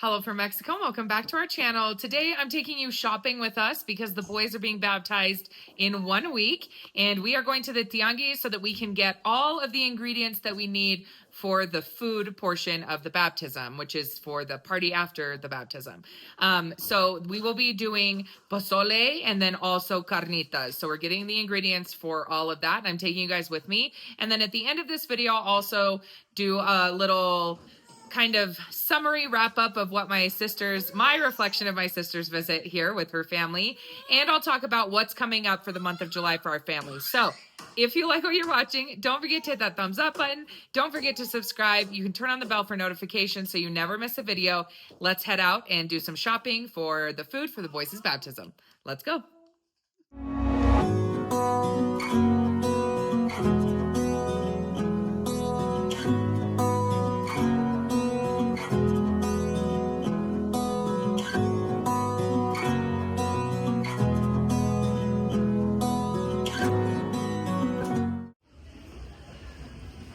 Hello from Mexico. Welcome back to our channel. Today I'm taking you shopping with us because the boys are being baptized in 1 week, and we are going to the tianguis so that we can get all of the ingredients that we need for the food portion of the baptism, which is for the party after the baptism. So we will be doing pozole and then also carnitas. So we're getting the ingredients for all of that. I'm taking you guys with me. And then at the end of this video, I'll also do a little kind of summary wrap up of what my reflection of my sister's visit here with her family. And I'll talk about what's coming up for the month of July for our family. So if you like what you're watching, don't forget to hit that thumbs up button. Don't forget to subscribe. You can turn on the bell for notifications so you never miss a video. Let's head out and do some shopping for the food for the boys' baptism. Let's go.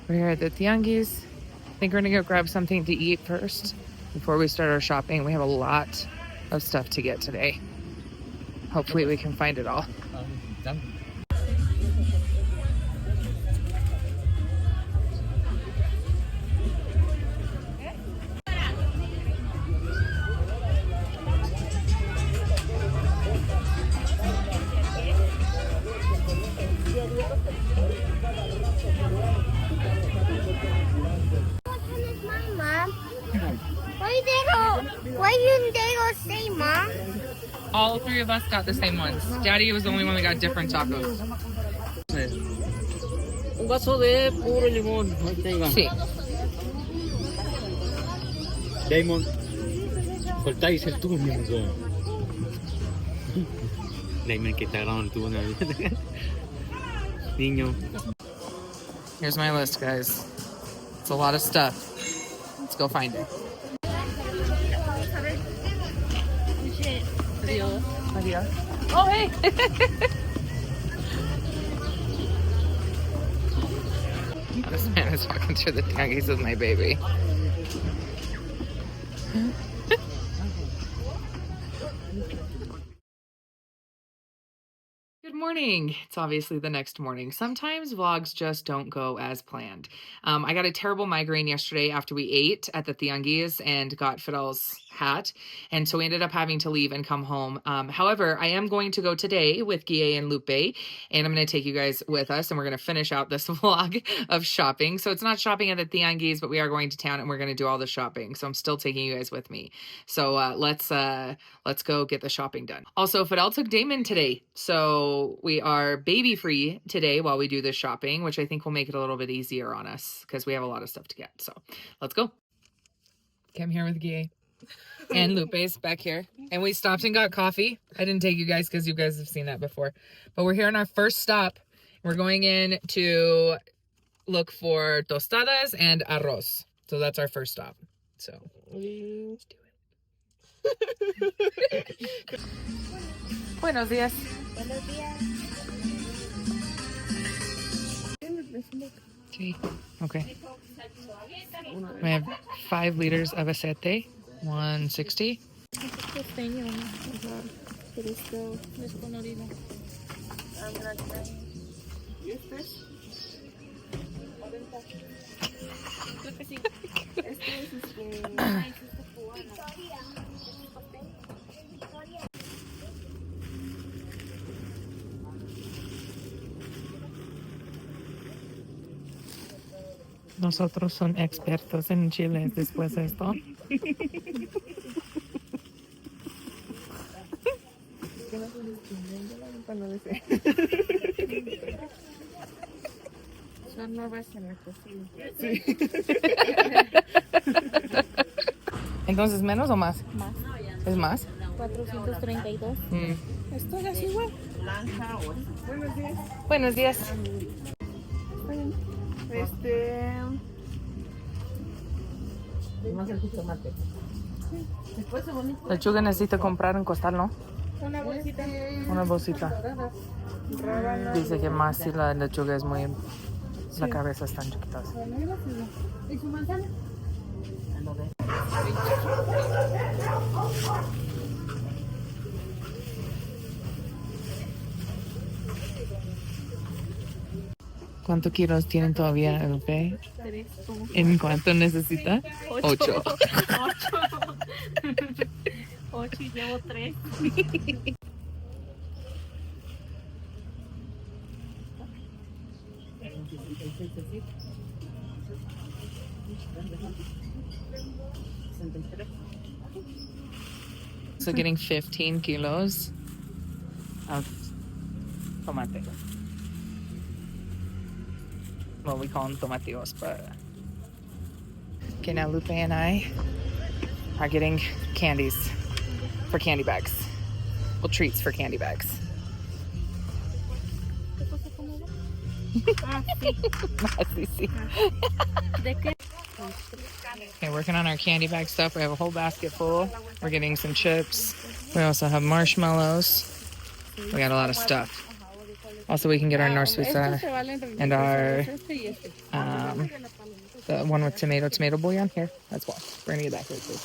We're here at the tianguis. I think we're gonna go grab something to eat first before we start our shopping. We have a lot of stuff to get today. Hopefully we can find it all. Why didn't they all say, Mom? All three of us got the same ones. Daddy was the only one that got different tacos. Un vaso de puro limón. Ahí tenga. Sí. Daemon, soltáis el tubo, mi amigo. Daemon, que te agarraron el tubo. Niño. Here's my list, guys. It's a lot of stuff. Let's go find it. Adios. Oh, hey! This man is walking through the tianguis with my baby. Good morning. It's obviously the next morning. Sometimes vlogs just don't go as planned. I got a terrible migraine yesterday after we ate at the tianguis and got Fidel's hat. And so we ended up having to leave and come home. However, I am going to go today with Guille and Lupe, and I'm going to take you guys with us, and we're going to finish out this vlog of shopping. So it's not shopping at the tianguis, but we are going to town and we're going to do all the shopping. So I'm still taking you guys with me. So let's go get the shopping done. Also, Fidel took Daemon today. So we are baby free today while we do this shopping, which I think will make it a little bit easier on us because we have a lot of stuff to get. So let's go. Okay, I'm here with Guille. And Lupe's back here. And we stopped and got coffee. I didn't take you guys because you guys have seen that before. But we're here on our first stop. We're going in to look for tostadas and arroz. So that's our first stop. So let's do it. Buenos días. Buenos días. Okay. We have 5 liters of aceite. 160. Nosotros son expertos en chiles después de esto. Son nuevas en la cocina. Sí. Entonces, ¿menos o más? Más. ¿Es más? 432. Esto es igual. Buenos días. Buenos días. Más el jitomate. Lechuga necesita comprar en costal, ¿no? Una bolsita. Una bolsita. Dice que más si la lechuga es muy... La cabeza están chiquitas. ¿Y su manzana? ¿Cuántos kilos tienen todavía el bebé? 3. ¿En cuánto necesita? 8. 8 y llevo 3. So getting 15 kilos of tomate. Well, we call them tomatillos, but... Okay, now Lupe and I are getting candies for candy bags. Well, treats for candy bags. Así sí. ¿De qué? Okay, working on our candy bag stuff. We have a whole basket full. We're getting some chips. We also have marshmallows. We got a lot of stuff. Also, we can get our Norsuiza and our the one with tomato bouillon here as well. We're gonna get that here too.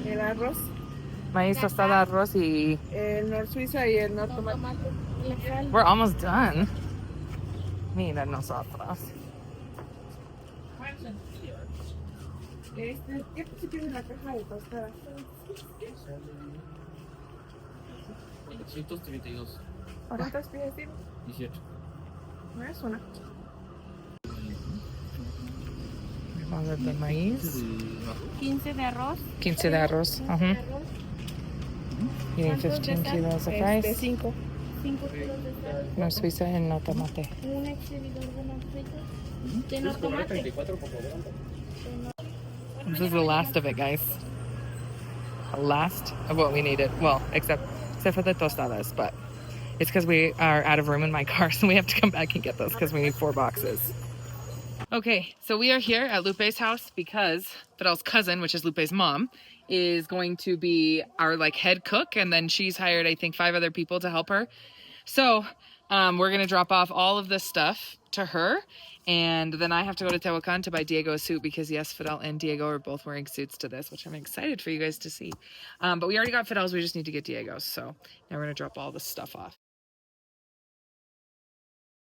El arroz, Maíz tostada, arroz, y el nor suiza y el nor tomate. we're almost done. Mira nosotros. ¿Qué se tiene la caja de tostadas? 132. ¿Cuántas piezas tiene? 18. No es una. Vamos a ver de maíz. 15 de arroz. 15 de arroz. Eating 15 kilos of rice. 5. 5 kilos de sal. Norsuiza and no tomate. Un exhibidor de manteca. De no tomate. 34 por favor. This is the last of it, guys. The last of what we needed. Well, except for the tostadas, but it's because we are out of room in my car, so we have to come back and get those because we need 4 boxes. Okay, so we are here at Lupe's house because Fidel's cousin, which is Lupe's mom, is going to be our head cook, and then she's hired, I think, 5 other people to help her. So we're gonna drop off all of this stuff to her, and then I have to go to Tehuacan to buy Diego a suit because yes, Fidel and Diego are both wearing suits to this, which I'm excited for you guys to see. But we already got Fidel's, we just need to get Diego's. So now we're gonna drop all this stuff off.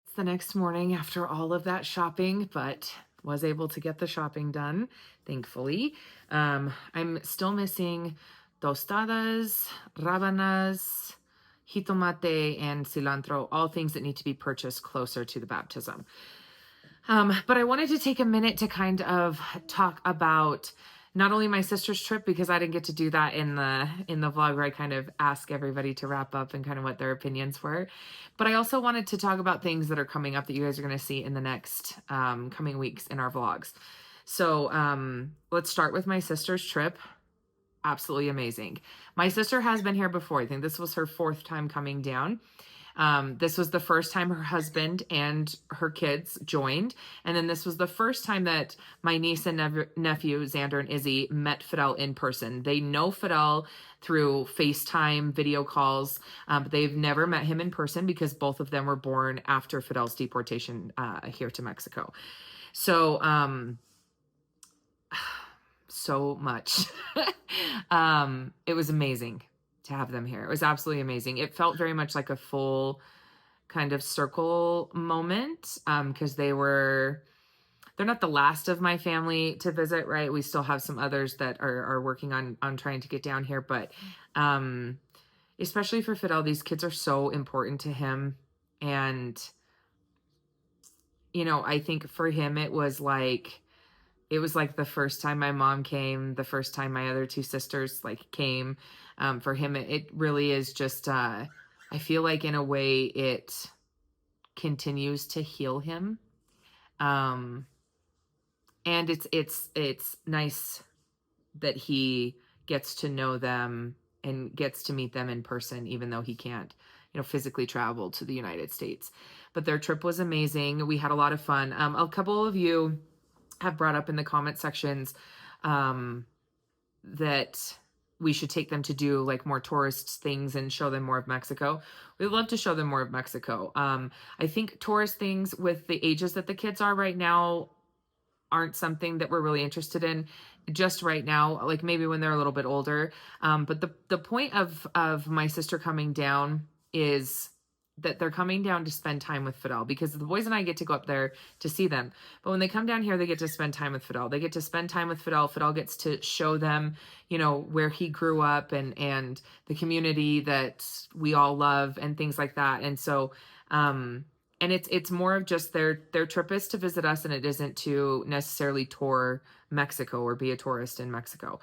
It's the next morning after all of that shopping, but was able to get the shopping done, thankfully. I'm still missing tostadas, rabanas, jitomate, and cilantro, all things that need to be purchased closer to the baptism. But I wanted to take a minute to kind of talk about not only my sister's trip, because I didn't get to do that in the vlog where I kind of ask everybody to wrap up and kind of what their opinions were, but I also wanted to talk about things that are coming up that you guys are going to see in the next coming weeks in our vlogs. So let's start with my sister's trip. Absolutely amazing. My sister has been here before. I think this was her 4th time coming down. This was the first time her husband and her kids joined. And then this was the first time that my niece and nephew, Xander and Izzy, met Fidel in person. They know Fidel through FaceTime video calls, but they've never met him in person because both of them were born after Fidel's deportation here to Mexico. So, so much. It was amazing to have them here. It was absolutely amazing. It felt very much like a full kind of circle moment, because they're not the last of my family to visit, right? We still have some others that are working on trying to get down here, but especially for Fidel, these kids are so important to him. And I think for him it was like the first time my mom came, the first time my other 2 sisters came. For him, it really is just, I feel like in a way it continues to heal him. And it's nice that he gets to know them and gets to meet them in person, even though he can't, physically travel to the United States. But their trip was amazing. We had a lot of fun. A couple of you have brought up in the comment sections that we should take them to do like more tourist things and show them more of Mexico. We'd love to show them more of Mexico. I think tourist things with the ages that the kids are right now aren't something that we're really interested in just right now, like maybe when they're a little bit older. But the point of my sister coming down is that they're coming down to spend time with Fidel, because the boys and I get to go up there to see them. But when they come down here, they get to spend time with Fidel. They get to spend time with Fidel. Fidel gets to show them, where he grew up and the community that we all love and things like that. And so, and it's more of just their trip is to visit us, and it isn't to necessarily tour Mexico or be a tourist in Mexico.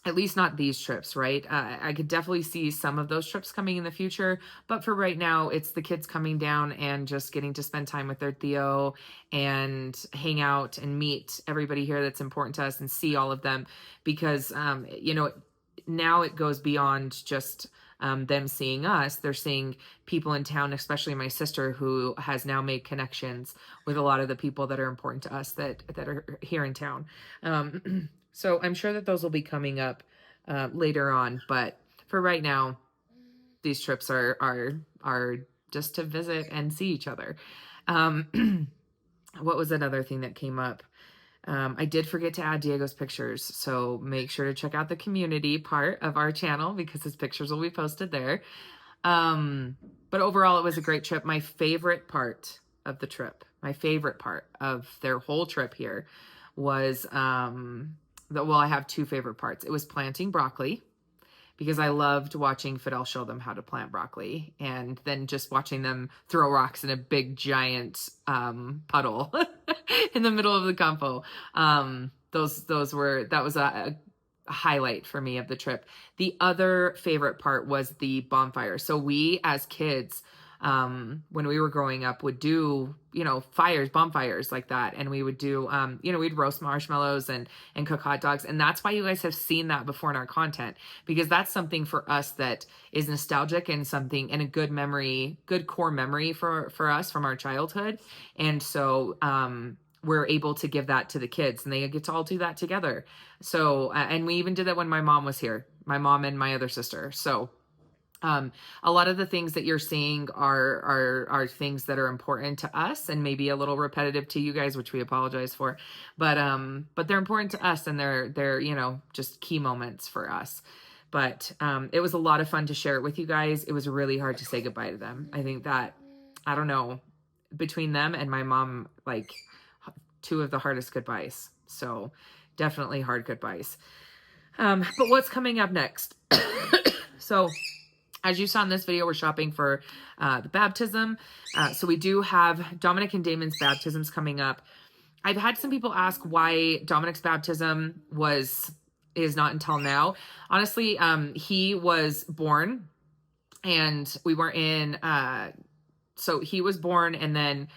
At least not these trips, right? I could definitely see some of those trips coming in the future, but for right now, it's the kids coming down and just getting to spend time with their Theo and hang out and meet everybody here that's important to us and see all of them, because now it goes beyond just them seeing us. They're seeing people in town, especially my sister, who has now made connections with a lot of the people that are important to us that are here in town. So I'm sure that those will be coming up later on, but for right now, these trips are just to visit and see each other. What was another thing that came up? I did forget to add Diego's pictures, so make sure to check out the community part of our channel because his pictures will be posted there. But overall, it was a great trip. My favorite part of the trip, my favorite part of their whole trip here was I have two favorite parts. It was planting broccoli, because I loved watching Fidel show them how to plant broccoli, and then just watching them throw rocks in a big giant puddle in the middle of the campo. That was a highlight for me of the trip. The other favorite part was the bonfire. So we as kids, when we were growing up, would do, bonfires like that. And we would do, we'd roast marshmallows and cook hot dogs. And that's why you guys have seen that before in our content, because that's something for us that is nostalgic and something and a good memory, good core memory for us from our childhood. And so, we're able to give that to the kids, and they get to all do that together. So, and we even did that when my mom was here, my mom and my other sister. So, a lot of the things that you're seeing are things that are important to us and maybe a little repetitive to you guys, which we apologize for, but they're important to us, and they're just key moments for us. But it was a lot of fun to share it with you guys. It was really hard to say goodbye to them. I think that, I don't know, between them and my mom, like two of the hardest goodbyes. So definitely hard goodbyes. But what's coming up next? So as you saw in this video, we're shopping for the baptism. So we do have Dominic and Daemon's baptisms coming up. I've had some people ask why Dominic's baptism is not until now. Honestly, he was born and we were in, so he was born, and then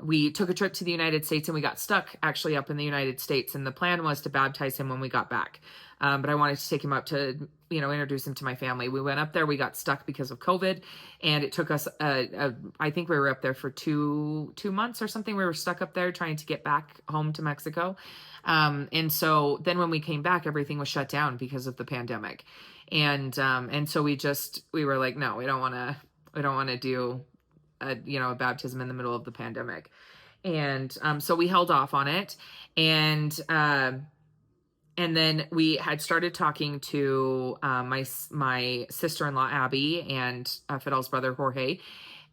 we took a trip to the United States, and we got stuck actually up in the United States. And the plan was to baptize him when we got back. But I wanted to take him up to, introduce him to my family. We went up there, we got stuck because of COVID, and it took us, I think we were up there for two months or something. We were stuck up there trying to get back home to Mexico. And so then when we came back, everything was shut down because of the pandemic. And so we were like, no, we don't want to do a baptism in the middle of the pandemic. And so we held off on it. And then we had started talking to my sister-in-law, Abby, and Fidel's brother, Jorge,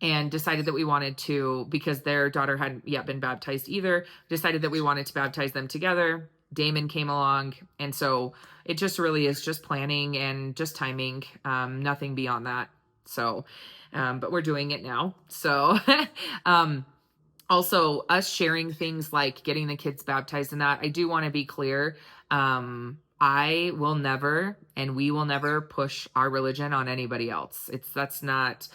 and decided that we wanted to, because their daughter hadn't yet been baptized either, decided that we wanted to baptize them together. Daemon came along. And so it just really is just planning and just timing, nothing beyond that. So, but we're doing it now. So, also us sharing things like getting the kids baptized and that, I do want to be clear. I will never, and we will never push our religion on anybody else. That's not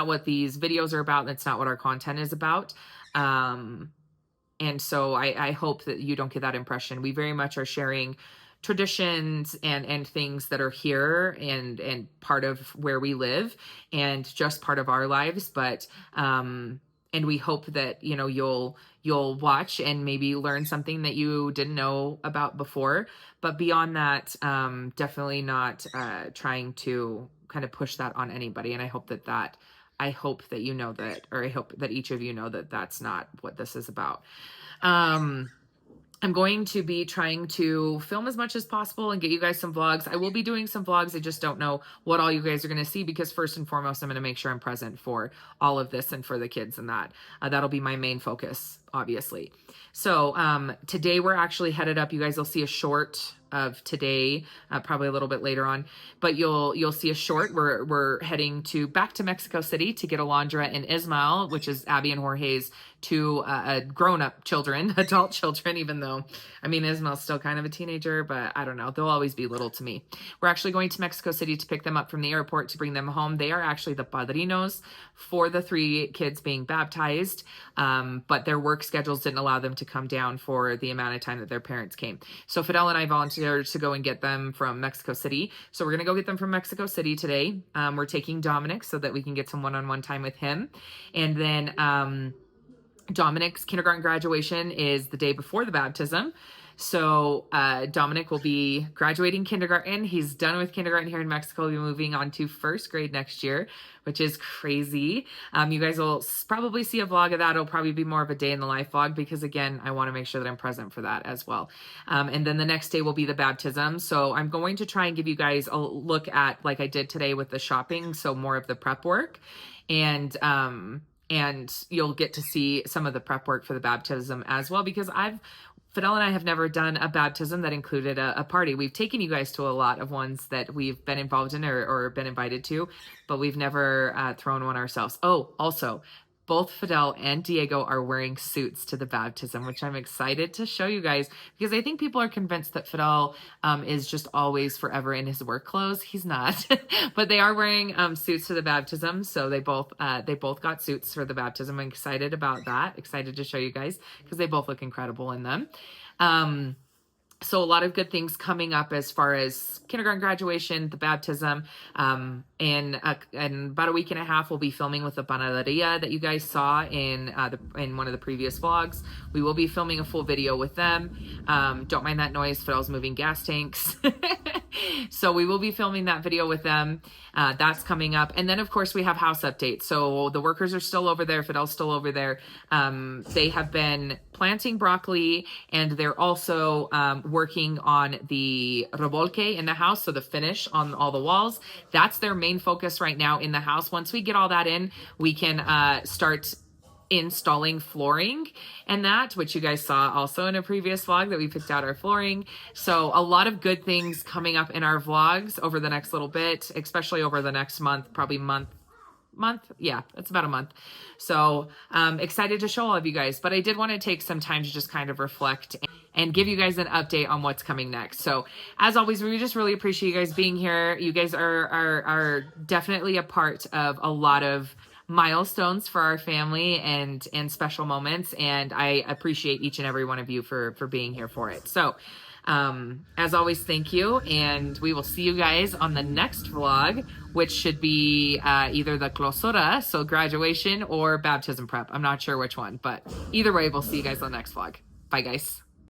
what these videos are about. That's not what our content is about. And so I hope that you don't get that impression. We very much are sharing traditions and things that are here and part of where we live and just part of our lives. But, and we hope that, you know, you'll watch and maybe learn something that you didn't know about before. But beyond that, definitely not trying to kind of push that on anybody. And I hope that you know that, or I hope that each of you know that that's not what this is about. I'm going to be trying to film as much as possible and get you guys some vlogs. I will be doing some vlogs. I just don't know what all you guys are going to see, because first and foremost, I'm going to make sure I'm present for all of this and for the kids, and that'll be my main focus, obviously. So today we're actually headed up. You guys will see a short of today, probably a little bit later on, but you'll see a short. We're heading back to Mexico City to get Alondra and Ismael, which is Abby and Jorge's two grown-up children, adult children, even though, I mean, Ismael's still kind of a teenager, but I don't know. They'll always be little to me. We're actually going to Mexico City to pick them up from the airport to bring them home. They are actually the padrinos for the 3 kids being baptized, but their work schedules didn't allow them to come down for the amount of time that their parents came. So Fidel and I volunteered to go and get them from Mexico City. So we're going to go get them from Mexico City today. We're taking Dominic so that we can get some one-on-one time with him. And then Dominic's kindergarten graduation is the day before the baptism. So Dominic will be graduating kindergarten. He's done with kindergarten here in Mexico. He'll be moving on to 1st grade next year, which is crazy. You guys will probably see a vlog of that. It'll probably be more of a day in the life vlog, because again, I want to make sure that I'm present for that as well. And then the next day will be the baptism. So I'm going to try and give you guys a look at, like I did today with the shopping, so more of the prep work. And you'll get to see some of the prep work for the baptism as well, because Fidel and I have never done a baptism that included a party. We've taken you guys to a lot of ones that we've been involved in or been invited to, but we've never thrown one ourselves. Oh, also, both Fidel and Diego are wearing suits to the baptism, which I'm excited to show you guys, because I think people are convinced that Fidel is just always forever in his work clothes. He's not, but they are wearing suits to the baptism. So they both got suits for the baptism. I'm excited about that. Excited to show you guys, because they both look incredible in them. So a lot of good things coming up as far as kindergarten graduation, the baptism, and about a week and a half, we'll be filming with the panaderia that you guys saw in one of the previous vlogs. We will be filming a full video with them. Don't mind that noise. Fidel's moving gas tanks. So we will be filming that video with them. That's coming up. And then of course we have house updates. So the workers are still over there. Fidel's still over there. They have been planting broccoli, and they're also working on the revolque in the house. So the finish on all the walls, that's their main focus right now in the house. Once we get all that in, we can start installing flooring, and that, which you guys saw also in a previous vlog, that we picked out our flooring. So a lot of good things coming up in our vlogs over the next little bit, especially over the next month, probably month. Yeah, it's about a month. So excited to show all of you guys, but I did want to take some time to just kind of reflect and give you guys an update on what's coming next. So as always, we just really appreciate you guys being here. You guys are definitely a part of a lot of milestones for our family and special moments, and I appreciate each and every one of you for being here for it. So as always, thank you, and we will see you guys on the next vlog, which should be either the clausura, so graduation, or baptism prep. I'm not sure which one, but either way, we'll see you guys on the next vlog. Bye guys.